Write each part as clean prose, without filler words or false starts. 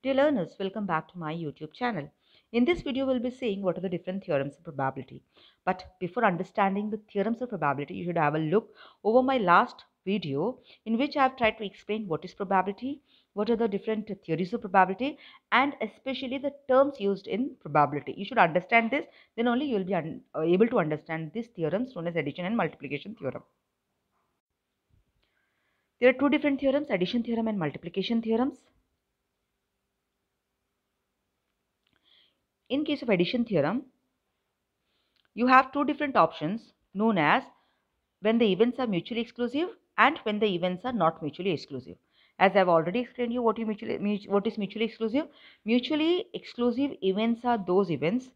Dear learners, welcome back to my YouTube channel. In this video, we'll be seeing what are the different theorems of probability. But before understanding the theorems of probability, you should have a look over my last video in which I have tried to explain what is probability, what are the different theories of probability, and especially the terms used in probability. You should understand this, then only you will be able to understand these theorems known as addition and multiplication theorem. There are two different theorems, addition theorem and multiplication theorems. In case of addition theorem, you have two different options known as when the events are mutually exclusive and when the events are not mutually exclusive. As I've already explained you what is mutually exclusive. Mutually exclusive events are those events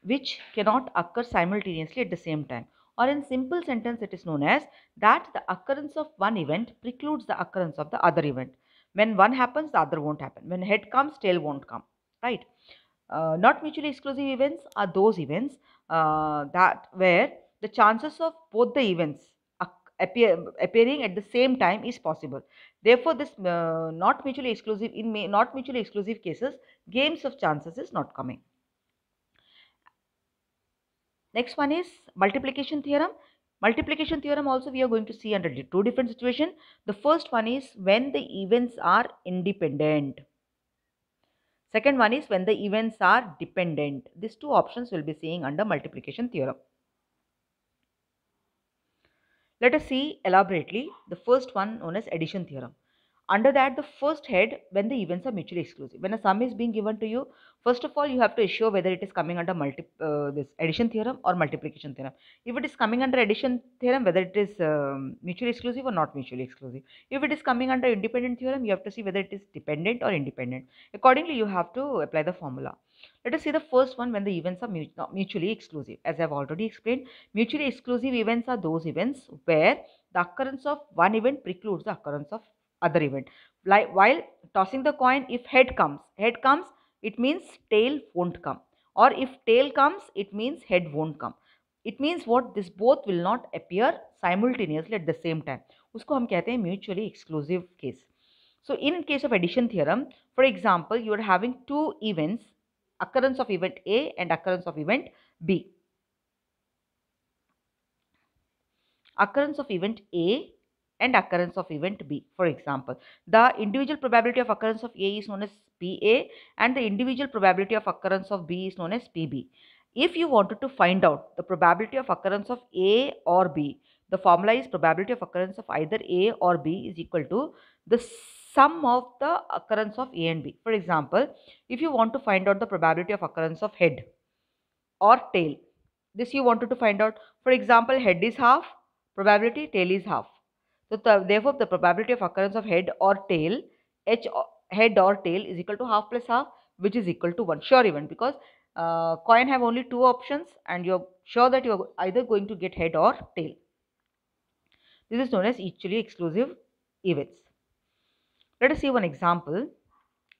which cannot occur simultaneously at the same time. Or in simple sentence, it is known as that the occurrence of one event precludes the occurrence of the other event. When one happens, the other won't happen. When head comes, tail won't come. Right? Not mutually exclusive events are those events that where the chances of both the events appearing at the same time is possible. Therefore, this not mutually exclusive not mutually exclusive cases, games of chances is not coming. Next one is multiplication theorem. Multiplication theorem also we are going to see under two different situations. The first one is when the events are independent. Second one is when the events are dependent. These two options we'll be seeing under multiplication theorem. Let us see elaborately the first one known as addition theorem. Under that, the first head, when the events are mutually exclusive. When a sum is being given to you, first of all, you have to assure whether it is coming under this addition theorem or multiplication theorem. If it is coming under addition theorem, whether it is mutually exclusive or not mutually exclusive. If it is coming under independent theorem, you have to see whether it is dependent or independent. Accordingly, you have to apply the formula. Let us see the first one when the events are mutually exclusive. As I have already explained, mutually exclusive events are those events where the occurrence of one event precludes the occurrence of other event. Like while tossing the coin, if head comes, it means tail won't come. Or if tail comes, it means head won't come. It means what? This both will not appear simultaneously at the same time. उसको हम कहते हैं mutually exclusive case. So in case of addition theorem, for example, you are having two events, occurrence of event A and occurrence of event B. Occurrence of event A and occurrence of event B. For example, the individual probability of occurrence of A is known as PA and the individual probability of occurrence of B is known as PB. If you wanted to find out the probability of occurrence of A or B, the formula is probability of occurrence of either A or B is equal to the sum of the occurrence of A and B. For example, if you want to find out the probability of occurrence of head or tail, this you wanted to find out. For example, head is half, probability tail is half. So therefore, the probability of occurrence of head or tail, head or tail is equal to half plus half, which is equal to 1. Sure event, because coin have only two options and you're sure that you're either going to get head or tail. This is known as mutually exclusive events. Let us see one example.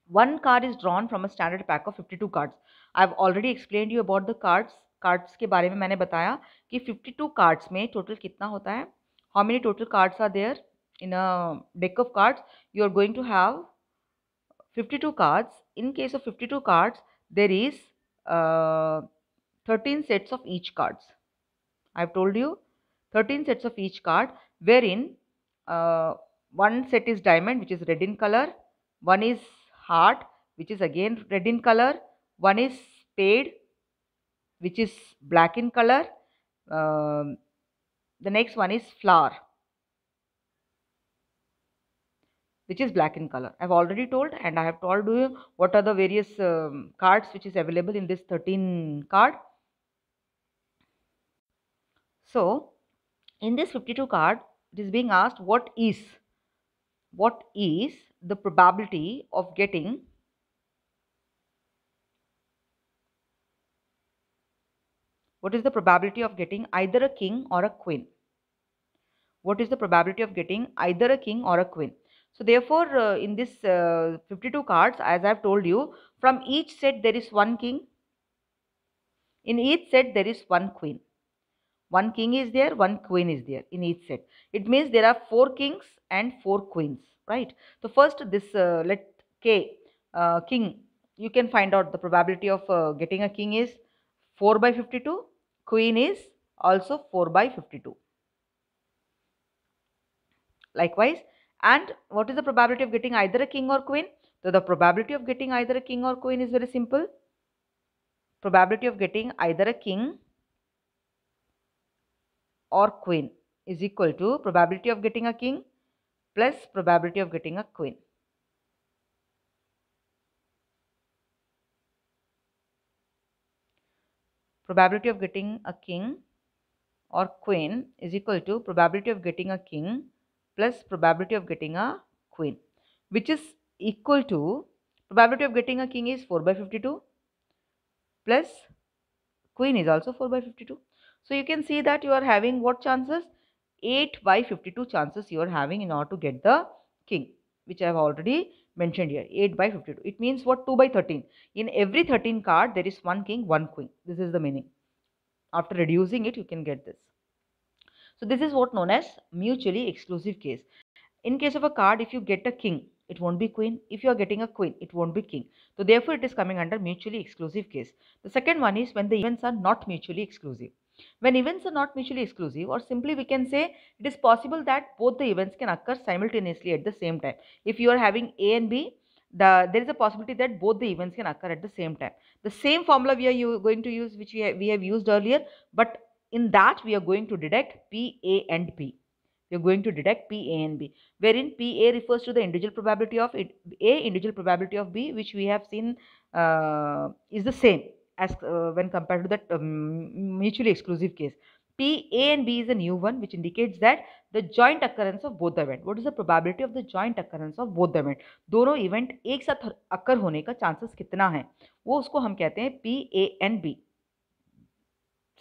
One card is drawn from a standard pack of 52 cards. I've already explained you about the cards. Cards के बारे में मैंने बताया कि 52 cards में total कितना होता है. How many total cards are there in a deck of cards? You are going to have 52 cards. In case of 52 cards, there is 13 sets of each cards. I've told you 13 sets of each card, wherein one set is diamond, which is red in color. One is heart, which is again red in color. One is spade, which is black in color. The next one is flower, which is black in color. I have already told, and I have told you what are the various cards which is available in this 13 card. So in this 52 card, it is being asked what is the probability of getting either a king or a queen. What is the probability of getting either a king or a queen? So therefore, in this 52 cards, as I have told you, from each set there is one king. In each set there is one queen. One king is there, one queen is there in each set. It means there are 4 kings and 4 queens, right? So first this let K, king, you can find out the probability of getting a king is 4 by 52. Queen is also 4 by 52. Likewise, and what is the probability of getting either a king or queen? So the probability of getting either a king or queen is very simple. Probability of getting either a king or queen is equal to probability of getting a king plus probability of getting a queen. Probability of getting a king or queen is equal to probability of getting a king plus probability of getting a queen, which is equal to probability of getting a king is 4 by 52 plus queen is also 4 by 52. So you can see that you are having what chances? 8 by 52 chances you are having in order to get the king, which I have already mentioned here. 8 by 52. It means what? 2 by 13. In every 13 card, there is one king, one queen. This is the meaning. After reducing it, you can get this. So this is what known as mutually exclusive case. In case of a card, if you get a king, it won't be queen. If you are getting a queen, it won't be king. So therefore, it is coming under mutually exclusive case. The second one is when the events are not mutually exclusive. When events are not mutually exclusive, or simply we can say it is possible that both the events can occur simultaneously at the same time. If you are having A and B, there is a possibility that both the events can occur at the same time. The same formula we are going to use, which we have used earlier, but in that we are going to deduct P, A and B. We are going to deduct P, A and B, wherein P, A refers to the individual probability of A, individual probability of B, which we have seen is the same as when compared to that mutually exclusive case. P, A and B is a new one, which indicates that the joint occurrence of both the event. What is the probability of the joint occurrence of both the event? दोनों event एक साथ occur होने का chances कितना है, वो उसको हम कहते हैं P, A and B.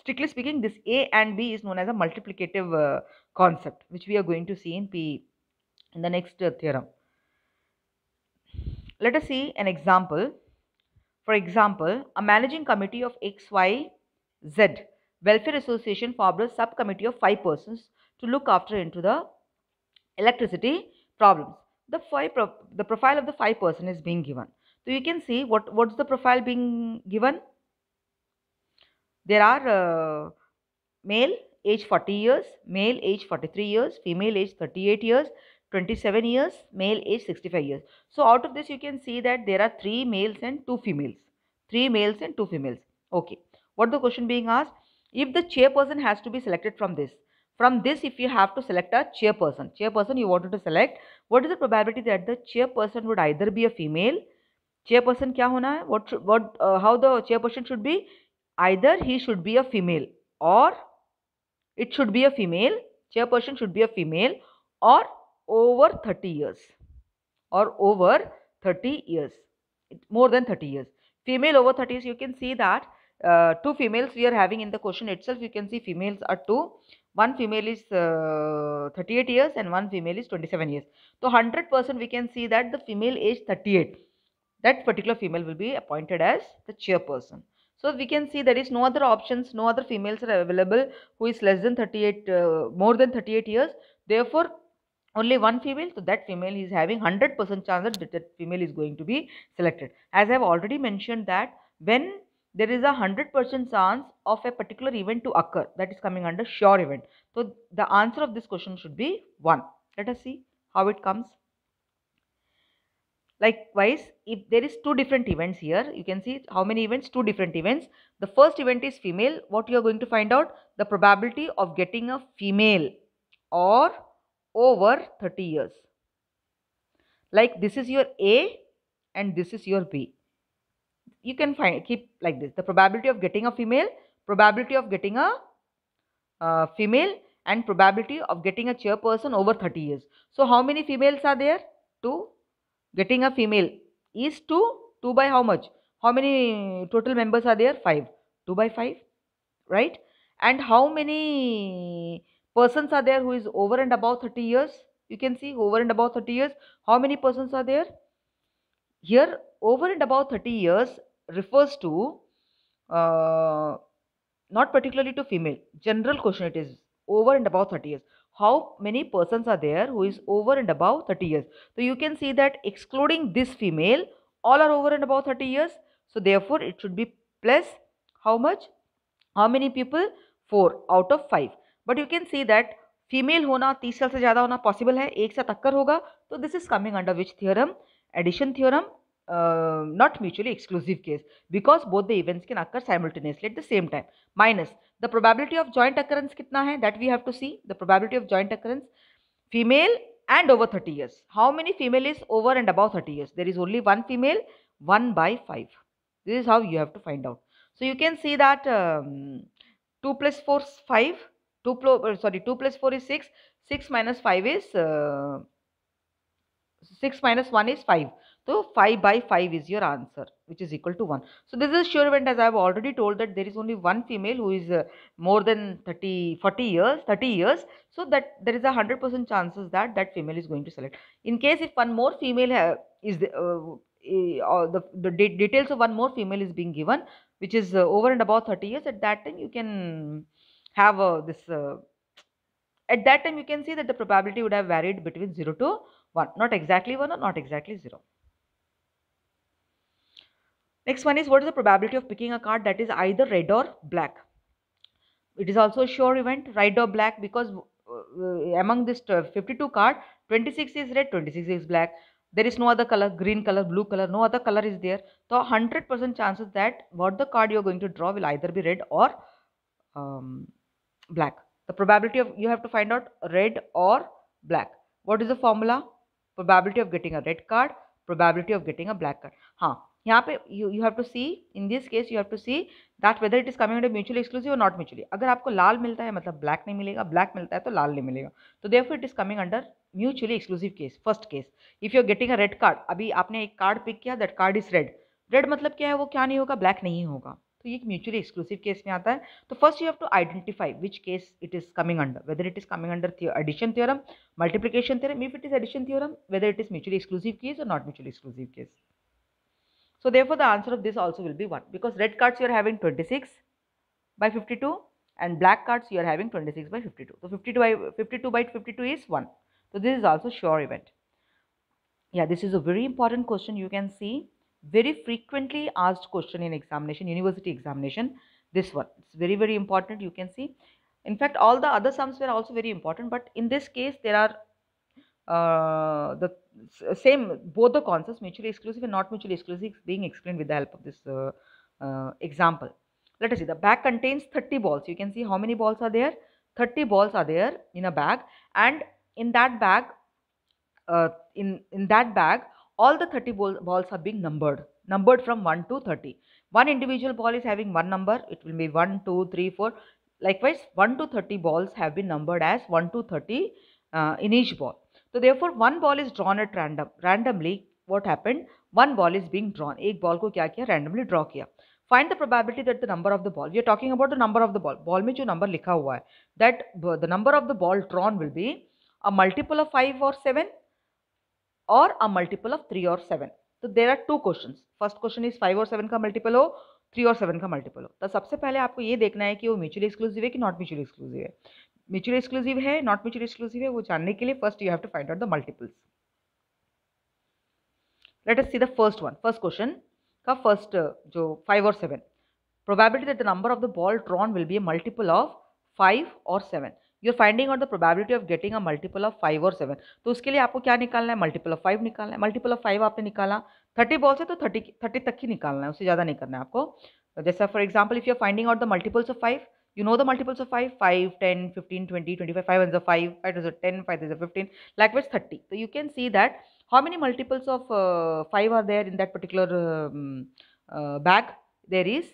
Strictly speaking, this A and B is known as a multiplicative concept, which we are going to see in PE in the next theorem. Let us see an example. For example, a managing committee of XYZ Welfare Association formed a subcommittee of 5 persons to look after into the electricity problems. The profile of the 5 person is being given. So you can see what's the profile being given. There are male age 40 years, male age 43 years, female age 38 years, 27 years, male age 65 years. So out of this you can see that there are 3 males and 2 females. 3 males and 2 females. Okay. What the question being asked? If the chairperson has to be selected from this. From this, if you have to select a chairperson you wanted to select, what is the probability that the chairperson would either be a female? Chairperson क्या होना है? How the chairperson should be? Either he should be a female or it should be a female. Chairperson should be a female or over 30 years or over 30 years, more than 30 years. Female over 30 years, you can see that 2 females we are having in the question itself. You can see females are 2. One female is 38 years and one female is 27 years. So 100% we can see that the female age 38, that particular female will be appointed as the chairperson. So we can see there is no other options, no other females are available who is less than 38, more than 38 years. Therefore, only one female, so that female is having 100% chance that that female is going to be selected. As I have already mentioned that when there is a 100% chance of a particular event to occur, that is coming under sure event. So the answer of this question should be 1. Let us see how it comes. Likewise, if there is 2 different events here, you can see how many events? 2 different events. The first event is female. What you are going to find out? The probability of getting a female or over 30 years. Like this is your A and this is your B. You can keep like this. The probability of getting a female, probability of getting a female, and probability of getting a chairperson over 30 years. So how many females are there? 2. Getting a female is 2. 2 by how much? How many total members are there? 5. 2 by 5, right? And how many persons are there who is over and above 30 years? You can see over and above 30 years. How many persons are there? Here over and above 30 years refers to not particularly to female. General question it is over and above 30 years. How many persons are there who is over and above 30 years? So you can see that excluding this female, all are over and above 30 years. So therefore it should be plus how much? How many people? 4 out of 5. But you can see that female होना 30 साल से ज़्यादा होना possible है, एक साथ occur होगा, तो this is coming under which theorem? Addition theorem, not mutually exclusive case, because both the events can occur simultaneously at the same time. Minus the probability of joint occurrence कितना है, that we have to see. The probability of joint occurrence, female and over 30 years. How many female is over and above 30 years? There is only one female, 1 by 5. This is how you have to find out. So you can see that 2 plus 4 is 5. 2 plus 4 is 6. 6 minus 5 is 6 minus 1 is 5. So 5 by 5 is your answer, which is equal to 1. So this is sure event, as I have already told that there is only one female who is more than 30 years. So that there is a 100% chances that that female is going to select. In case if one more female is the details of one more female is being given, which is over and above 30 years, at that time you can have at that time you can see that the probability would have varied between 0 to 1, not exactly 1 or not exactly 0. Next one is, what is the probability of picking a card that is either red or black? It is also a sure event, red or black, because among this 52 card, 26 is red, 26 is black. There is no other color, green color, blue color, no other color is there. So 100% chances that what the card you are going to draw will either be red or black. The probability of, you have to find out red or black. What is the formula? Probability of getting a red card, probability of getting a black card. हाँ, यहाँ पे you have to see, in this case you have to see that whether it is coming under mutually exclusive or not mutually. अगर आपको लाल मिलता है मतलब black नहीं मिलेगा, black मिलता है तो लाल नहीं मिलेगा, तो therefore it is coming under mutually exclusive case. First case, if you are getting a red card, अभी आपने एक card pick किया, that card is red. red मतलब क्या है, वो क्या नहीं होगा, black नहीं होगा, तो ये म्यूचुअली एक्सक्लूसिव केस में आता है. तो first you have to identify which case it is coming under, whether it is coming under addition theorem, multiplication theorem, if it is addition theorem, whether it is mutually exclusive case और not mutually exclusive case. So therefore the answer of this also will be 1, because red cards you are having 26 by 52 and black cards you are having 26 by 52. So 52 by 52 is 1. So this is also sure event. Yeah, this is a very important question. You can see very frequently asked question in examination, university examination. This one, it's very, very important. You can see, in fact, all the other sums were also very important, but in this case there are the same, both the concepts, mutually exclusive and not mutually exclusive, being explained with the help of this example. Let us see. The bag contains 30 balls. You can see how many balls are there. 30 balls are there in a bag, and in that bag, in that bag, all the 30 balls are being numbered from 1 to 30. One individual ball is having one number. It will be 1, 2, 3, 4. Likewise, 1 to 30 balls have been numbered as 1 to 30 in each ball. So therefore, one ball is drawn at random. Randomly, what happened? One ball is being drawn. एक ball को क्या किया? Randomly draw किया. Find the probability that the number of the ball. We are talking about the number of the ball. Ball में जो number लिखा हुआ है, that the number of the ball drawn will be a multiple of 5 or 7 or a multiple of 3 or 7. So there are two questions. First question is 5 और 7 का multiple हो, 3 और 7 का multiple हो. तो सबसे पहले आपको ये देखना है कि वो म्यूचुअली एक्सक्लूसिव है कि नॉट म्यूचुअली एक्सक्लूसिव है. म्यूचुअली एक्सक्लूसिव है, नॉट म्यूचुअली एक्सक्लूसिव है, वो जानने के लिए first you have to find out the multiples. Let us see the first one. First question का फर्स्ट जो 5 और 7, probability that the number of the ball drawn will be a multiple of 5 और 7. You are finding out the probability of getting a multiple of 5 और 7. तो उसके लिए आपको क्या निकालना है? मल्टीपल ऑफ 5 निकालना है. मल्टीपल ऑफ 5 आपने निकाला, 30 बॉल्स है तो 30 तक ही निकालना है, उससे ज़्यादा नहीं करना है आपको. जैसा for example, if you are finding out the multiples of 5, you know the multiples of 5, 5, 10, 15, 20, 25, 5 ones are 5, 5 ones are 10, 5 ones are 15, likewise 30. So you can see that how many multiples of 5 are there in that particular bag. There is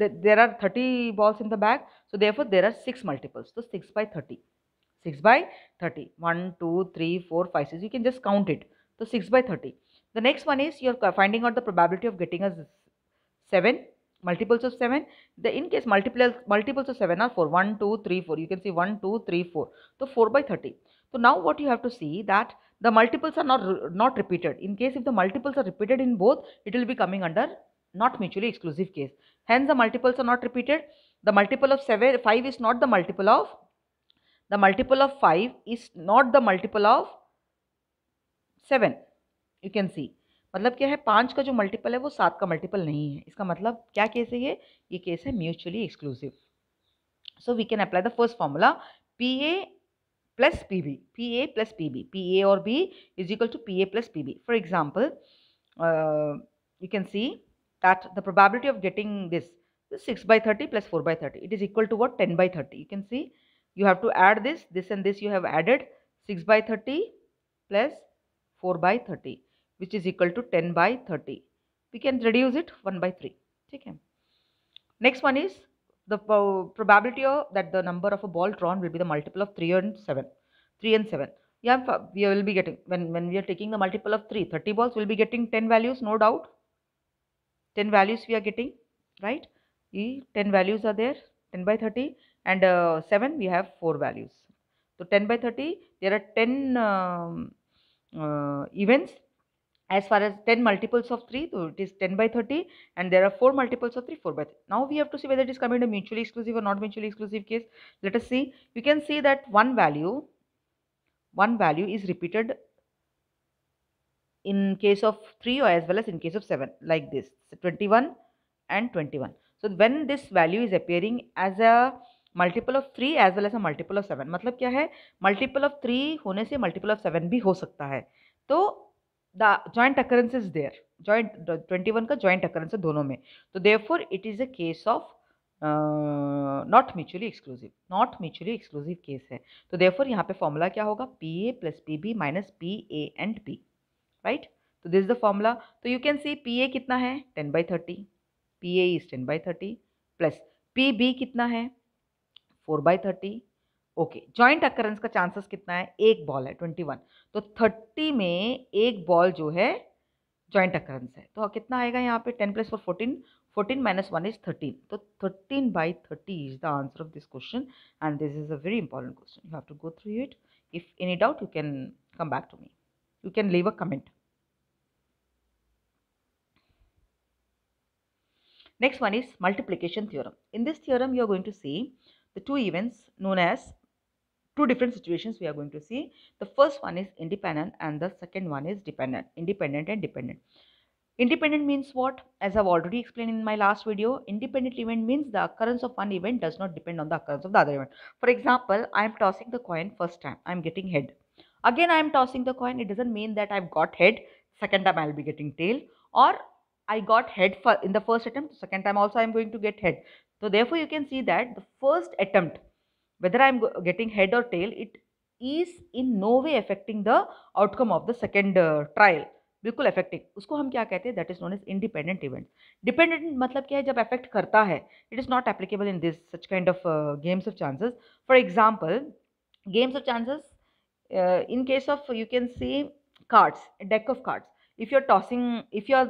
there are 30 balls in the bag, so therefore there are 6 multiples. So 6 by 30, 6 by 30, 1, 2, 3, 4, 5, 6. You can just count it. So 6 by 30. The next one is you are finding out the probability of getting a 7. Multiples of 7, the in case multiples of 7 are 4, 1, 2, 3, 4. You can see 1, 2, 3, 4. So 4 by 30. So now what you have to see that the multiples are not repeated. In case if the multiples are repeated in both, it will be coming under not mutually exclusive case. Hence the multiples are not repeated. The multiple of 5 is not the multiple of 5 is not the multiple of 7. You can see मतलब क्या है, 5 का जो multiple है वो 7 का multiple नहीं है। इसका मतलब क्या केस है ये केस है mutually exclusive. So we can apply the first formula, PA plus PB, PA plus PB, PA or B is equal to PA plus PB. For example, you can see that the probability of getting this is 6 by 30 plus 4 by 30. It is equal to what? 10 by 30. You can see you have to add this and this you have added, 6 by 30 plus 4 by 30, which is equal to 10 by 30. We can reduce it 1 by 3. Okay. Next one is the probability of that the number of a ball drawn will be the multiple of 3 and 7. 3 and 7. Yeah, we will be getting, when we are taking the multiple of 3, 30 balls, we will be getting 10 values, no doubt. 10 values we are getting, right? 10 values are there, 10 by 30, and 7 we have 4 values. So 10 by 30, there are 10 events. As far as 10 multiples of 3, so it is 10 by 30, and there are 4 multiples of 3, 4 by 3. Now we have to see whether it is coming to mutually exclusive or not mutually exclusive case. Let us see. You can see that one value is repeated in case of 3 or as well as in case of 7, like this. So 21 and 21. So when this value is appearing as a multiple of 3 as well as a multiple of 7, मतलब क्या है, multiple of 3 होने से multiple of 7 भी हो सकता है. तो the joint occurrence is there, joint 21 का joint occurrence है दोनों में. तो therefore it is a case of not mutually exclusive case है. तो therefore यहाँ पे formula क्या होगा, PA plus PB minus PA and P, right? So this is the formula. So you can see PA कितना है, 10 by 30, PA is 10 by 30 plus PB कितना है, 4 by 30. ओके, जॉइंट अकरेंस का चांसेस कितना है, एक बॉल है 21, तो 30 में एक बॉल जो है जॉइंट अकरेंस है, तो कितना आएगा यहाँ पे, 10 plus 4 14, 14 minus 1 is 13, तो 13 by 30 is the answer of this question, and this is a very important question. You have to go through it. If any doubt, you can come back to me. You can leave a comment. Next one is multiplication theorem. In this theorem, you are going to see the two events known as two different situations we are going to see. The first one is independent and the second one is dependent. Independent and dependent. Independent means what? As I've already explained in my last video, independent event means the occurrence of one event does not depend on the occurrence of the other event. For example, I am tossing the coin first time, I am getting head. Again, I am tossing the coin. It doesn't mean that I've got head. Second time I'll be getting tail, or I got head for in the first attempt. Second time also I'm going to get head. So therefore, you can see that the first attempt, whether I'm getting head or tail, it is in no way affecting the outcome of the second trial. बिल्कुल affecting, उसको हम क्या कहते हैं, that is known as independent event. Dependent मतलब क्या है, जब अफेक्ट करता है, it is not applicable in this such kind of games of chances. For example, games of chances, in case of, you can see cards, a deck of cards. If you're tossing, if you're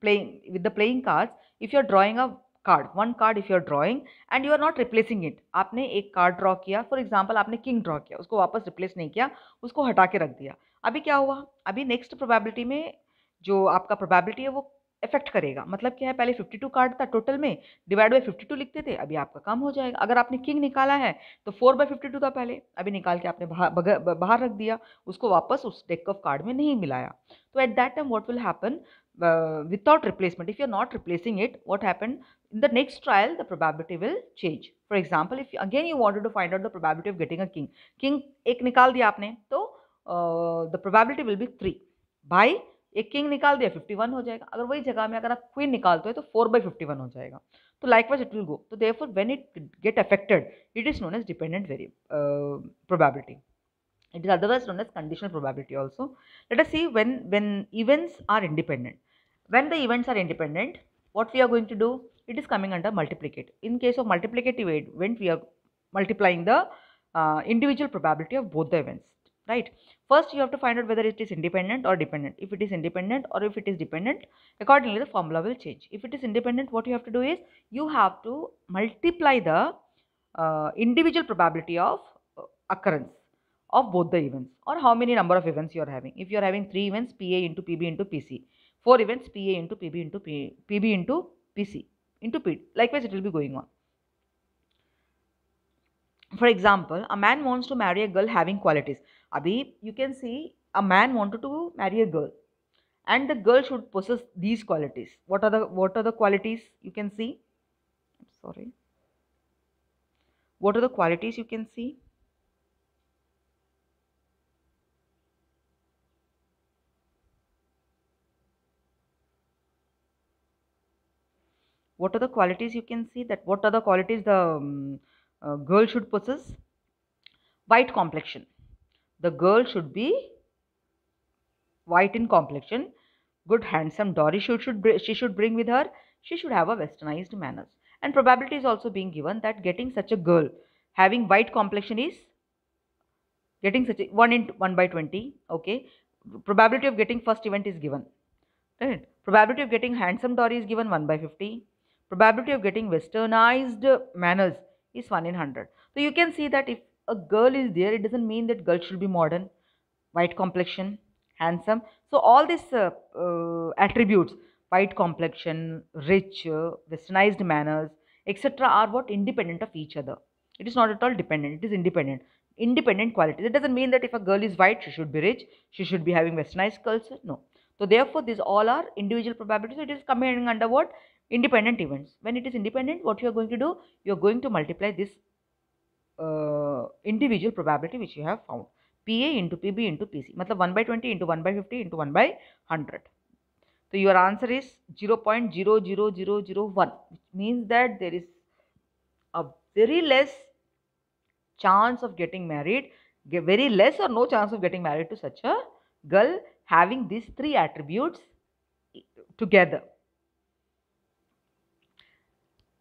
playing with the playing cards, if you're drawing a card, one card if you're drawing and you are not replacing it, आपने एक card draw किया, for example आपने king draw किया, उसको वापस replace नहीं किया, उसको हटा के रख दिया. अभी क्या हुआ, अभी नेक्स्ट प्रोबेबिलिटी में जो आपका प्रोबेबिलिटी है वो इफेक्ट करेगा. मतलब क्या है, पहले 52 कार्ड था टोटल में, डिवाइड बाई 52 लिखते थे, अभी आपका कम हो जाएगा. अगर आपने किंग निकाला है तो 4/52 था पहले, अभी निकाल के आपने बाहर रख दिया, उसको वापस उस डेक ऑफ कार्ड में नहीं मिलाया. तो at that time what will happen, without replacement, if you're not replacing it, what happened, in the next trial the probability will change. For example, if again you wanted to find out the probability of getting a king एक निकाल दिया आपने, तो the probability will be 3 by एक king निकाल दिया 51 हो जाएगा. अगर वही जगह में अगर आप क्वीन निकालते हो तो 4/51 हो जाएगा. तो लाइकवाइज इट विल गो. तो therefore when it get affected, it is known as dependent probability. It is otherwise known as conditional probability also. Let us see when events are independent. When the events are independent, what we are going to do? It is coming under multiplicative. In case of multiplicative event, we are multiplying the individual probability of both the events. Right? First, you have to find out whether it is independent or dependent. If it is independent or if it is dependent, accordingly the formula will change. If it is independent, what you have to do is you have to multiply the individual probability of occurrence of both the events, or how many number of events you are having. If you are having 3 events, PA into PB into PC, 4 events, PA into PB into PB into PC into P. Likewise, it will be going on. For example, a man wants to marry a girl having qualities. Abhi, you can see a man wanted to marry a girl, and the girl should possess these qualities. What are the qualities you can see? Sorry. What are the qualities you can see? What are the qualities you can see? That what are the qualities the girl should possess? White complexion. The girl should be white in complexion, good handsome Dory she should bring with her. She should have a westernized manners. And probability is also being given that getting such a girl having white complexion is getting such a 1 in 1 by 20. Okay, probability of getting first event is given. Right. Probability of getting handsome Dory is given 1 by 50. Probability of getting westernized manners is 1 in 100. So you can see that if a girl is there, it doesn't mean that girl should be modern, white complexion, handsome. So all these attributes, white complexion, rich, westernized manners, etc., are what independent of each other. It is not at all dependent. It is independent. Independent qualities. It doesn't mean that if a girl is white, she should be rich, she should be having westernized culture. No. So therefore, these all are individual probabilities. It is coming under what? Independent events. When it is independent, what you are going to do? You are going to multiply this individual probability which you have found. PA into PB into PC. Matlab 1 by 20 into 1 by 50 into 1 by 100. So your answer is 0.00001, which means that there is a very less chance of getting married, very less or no chance of getting married to such a girl having these three attributes together.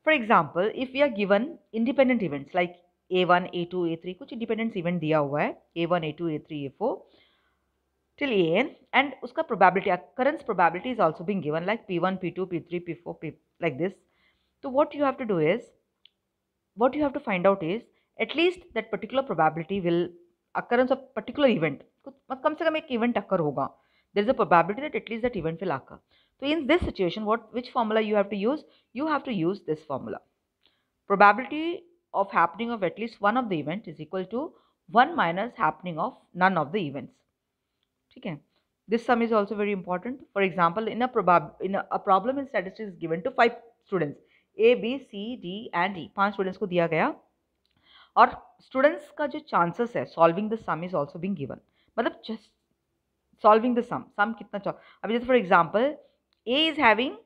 For example, if we are given independent events like A1, A2, A3, कुछ independent event दिया हुआ है A1, A2, A3, A4 till AN, and उसका probability, occurrence probability is also being given like P1, P2, P3, P4, P like this. So what you have to do is, what you have to find out is at least that particular probability will occurrence of particular event, कम से कम एक event occur होगा. There is a probability that at least that event will occur. So in this situation, which formula you have to use? You have to use this formula. Probability of happening of at least one of the event is equal to 1 minus happening of none of the events. Okay. This sum is also very important. For example, in a problem in statistics is given to 5 students, A, B, C, D and E. 5 students को दिया गया और students का जो chances है solving the sum is also being given. मतलब just solving the sum कितना अभी जैसे for example A is having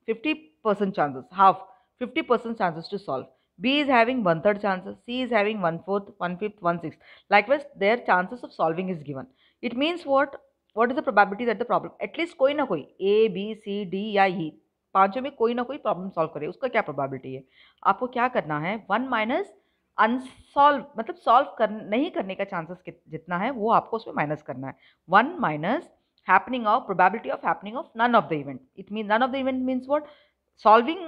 50% chances, half 50% chances to solve. B is having 1/3 chances, C is having 1/4, 1/5, 1/6. Likewise, their chances of solving is given. It means what? What is the probability that the problem at least कोई ना कोई A, B, C, D या E पांचों में कोई ना कोई problem solve करे, उसका क्या प्रोबेबिलिटी है? आपको क्या करना है? 1 माइनस अनसॉल्व मतलब सॉल्व नहीं करने का चांसेस जितना है वो आपको उसमें माइनस करना है. 1 minus happening of probability of happening of none of the event. It means none of the event means what? Solving.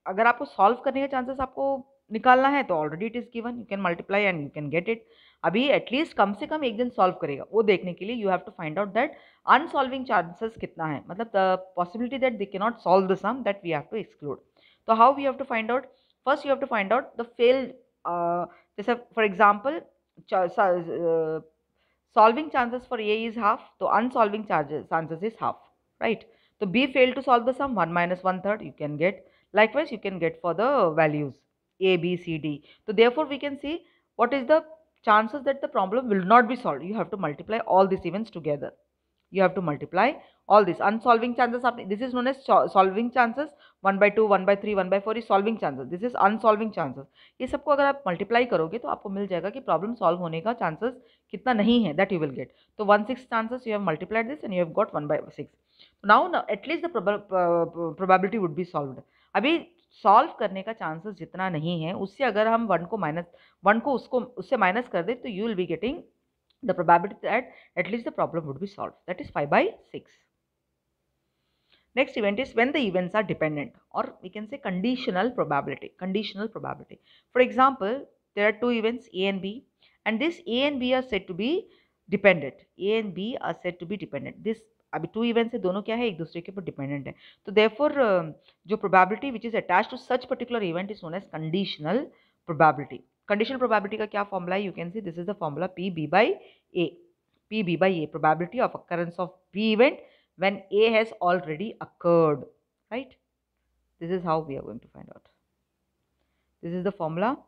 अगर आपको सॉल्व करने का चांसेस आपको निकालना है तो already it is given, you can multiply and you can get it. अभी at least कम से कम एक दिन सॉल्व करेगा वो देखने के लिए you have to find out that unsolving chances कितना है, मतलब the possibility that they can not solve the sum that we have to exclude. तो how we have to find out? First you have to find out the failed, जैसे for example solving chances for A is half, so unsolving chances is half, right? So B failed to solve the sum, 1 minus 1/3 you can get. Likewise, you can get for the values A, B, C, D. So therefore, we can see what is the chances that the problem will not be solved. You have to multiply all these events together. You have to multiply all these unsolving chances. This is known as solving chances. 1 by 2, 1 by 3, 1 by 4 is solving chances. This is unsolving chances. ये सबको अगर आप multiply करोगे तो आपको मिल जाएगा कि problem solve होने का चांसेस कितना नहीं है, दैट यू विल गेट. तो 1/6 chances you have multiplied this and you have got 1/6. Now at least the probability would be solved. अभी सॉल्व करने का चांसेस जितना नहीं है उससे अगर हम 1 को उससे माइनस कर दे तो you will be getting the probability that at least the problem would be solved, that is 5/6. Next event is when the events are dependent, or we can say conditional probability. For example, there are two events A and B, and this A and B are said to be dependent. This अभी two events है, दोनों क्या है, एक दूसरे के ऊपर dependent है. तो therefore जो probability which is attached to such particular event is known as conditional probability. Conditional probability का क्या formula है? You can see this is the formula PB by A. PB by A, probability of occurrence of B event when A has already occurred, right? This is how we are going to find out. This is the formula.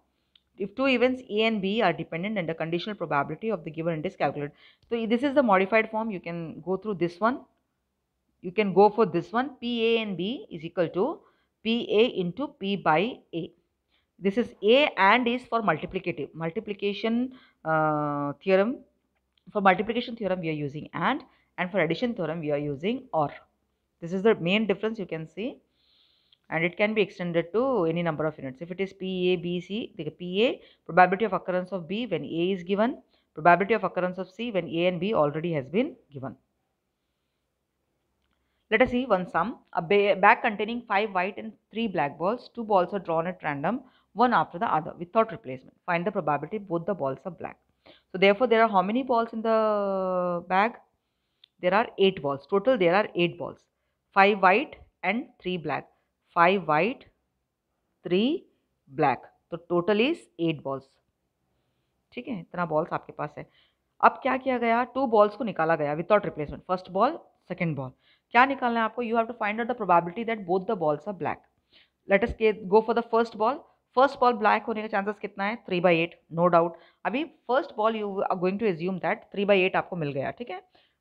If two events A and B are dependent and the conditional probability of the given event is calculated. So this is the modified form. You can go through this one. You can go for this one. PA and B is equal to PA into P by A. This is A and is for multiplicative. Multiplication theorem. For multiplication theorem we are using and for addition theorem we are using or. This is the main difference you can see, and it can be extended to any number of units. If it is PA, B, C, the PA, probability of occurrence of B when A is given, probability of occurrence of C when A and B already has been given. Let us see one sum. A bag containing 5 white and 3 black balls. 2 balls are drawn at random, one after the other, without replacement. Find the probability both the balls are black. So therefore, there are how many balls in the bag? There are 8 balls. Total there are 8 balls. 5 white and 3 black. 5 white, 3 black. तो total is 8 balls. ठीक है, इतना balls आपके पास है. अब क्या किया गया, 2 बॉल्स को निकाला गया without replacement. First ball, second ball. क्या निकालना है आपको? You have to find out the probability that both the balls are black. Let us go for the first ball. First ball black होने का चांसेस कितना है? 3/8, नो डाउट. अभी first ball you are going to assume that 3/8 आपको मिल गया. ठीक है,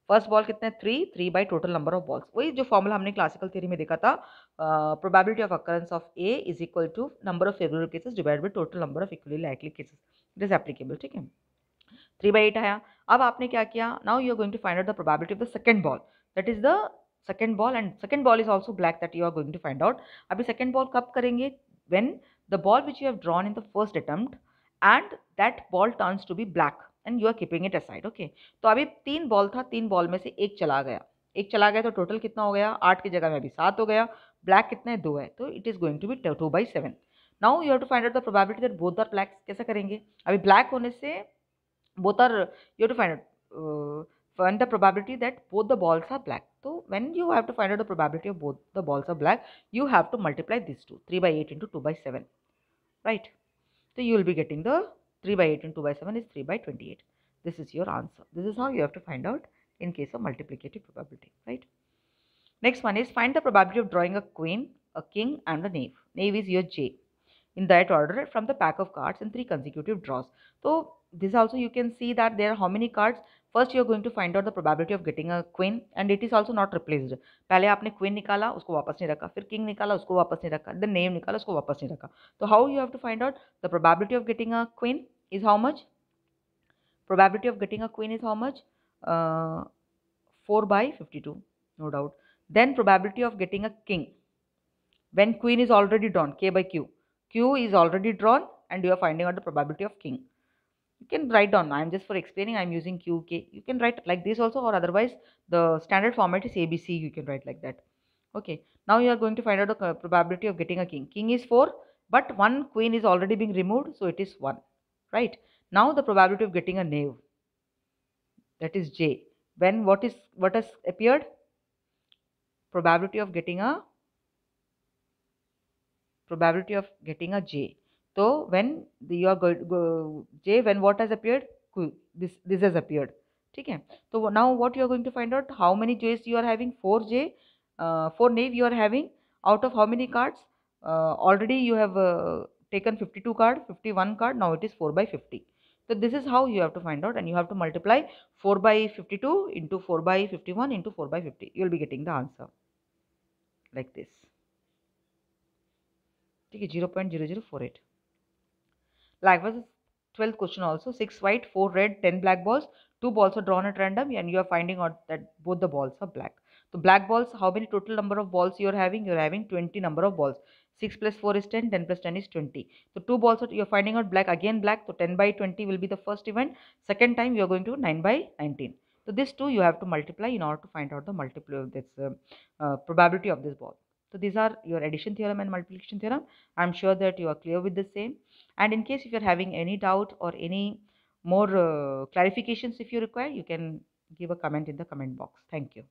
first ball कितने? 3 by total number of balls. वही जो फॉर्मूला हमने क्लासिकल थ्योरी में देखा था, probability of occurrence of A is equal to number of favourable cases divided by total number of equally likely cases. It is applicable. ठीक है, 3/8 आया. अब आपने क्या किया? Now you are going to find out the probability of the second ball. That is the second ball and second ball is also black that you are going to find out. अभी second ball कब करेंगे? When the ball which you have drawn in the first attempt and that ball turns to be black and you are keeping it aside. Okay, तो अभी 3 ball था, 3 ball में से एक चला गया. एक चला गया तो टोटल कितना हो गया? 8 की जगह में अभी 7 हो गया. ब्लैक कितना है? 2 है. तो it is going to be 2/7. Now you have to find out the probability that both are black. कैसे करेंगे? अभी ब्लैक होने से both are, you have to find the probability that both the balls are black. So when you have to find out the probability of both the balls are black, you have to multiply these two. 3/8 into 2/7, right? So you will be getting the 3/8 into 2/7 is 3/28. This is your answer. This is how you have to find out in case of multiplicative probability, right? Next one is find the probability of drawing a queen, a king and a knave. Knave is your J in that order from the pack of cards in 3 consecutive draws. So this also you can see that there are how many cards. First you are going to find out the probability of getting a queen and it is also not replaced. पहले आपने queen निकाला, उसको वापस नहीं रखा, फिर king निकाला, उसको वापस नहीं रखा, then knave निकाला, उसको वापस नहीं रखा. So how you have to find out the probability of getting a queen is how much? Probability of getting a queen is how much? 4/52, no doubt. Then probability of getting a king when queen is already drawn, k by q. Q is already drawn and you are finding out the probability of king. You can write down. I am just for explaining. I am using q, k. You can write like this also, or otherwise the standard format is ABC. You can write like that. Okay. Now you are going to find out the probability of getting a king. King is 4, but one queen is already being removed, so it is 1. Right. Now the probability of getting a knave. That is J. When what has appeared? Probability of getting a J. So when you are go J, when what has appeared? This has appeared. Okay. So now what you are going to find out? How many J's you are having? 4J, 4 knave you are having. Out of how many cards? Already you have taken 52 card, 51 card. Now it is 4/50. So this is how you have to find out, and you have to multiply 4/52 into 4/51 into 4/50. You will be getting the answer like this. Okay, 0.0048. Likewise, 12th question also. 6 white, 4 red, 10 black balls. 2 balls are drawn at random and you are finding out that both the balls are black. So black balls, how many total number of balls you are having? You are having 20 number of balls. 6 plus 4 is 10, 10 plus 10 is 20. So 2 balls you are finding out black, again black. So 10/20 will be the first event. Second time you are going to 9/19. So this 2 you have to multiply in order to find out the probability of this ball. So these are your addition theorem and multiplication theorem. I am sure that you are clear with the same. And in case if you are having any doubt or any more clarifications if you require, you can give a comment in the comment box. Thank you.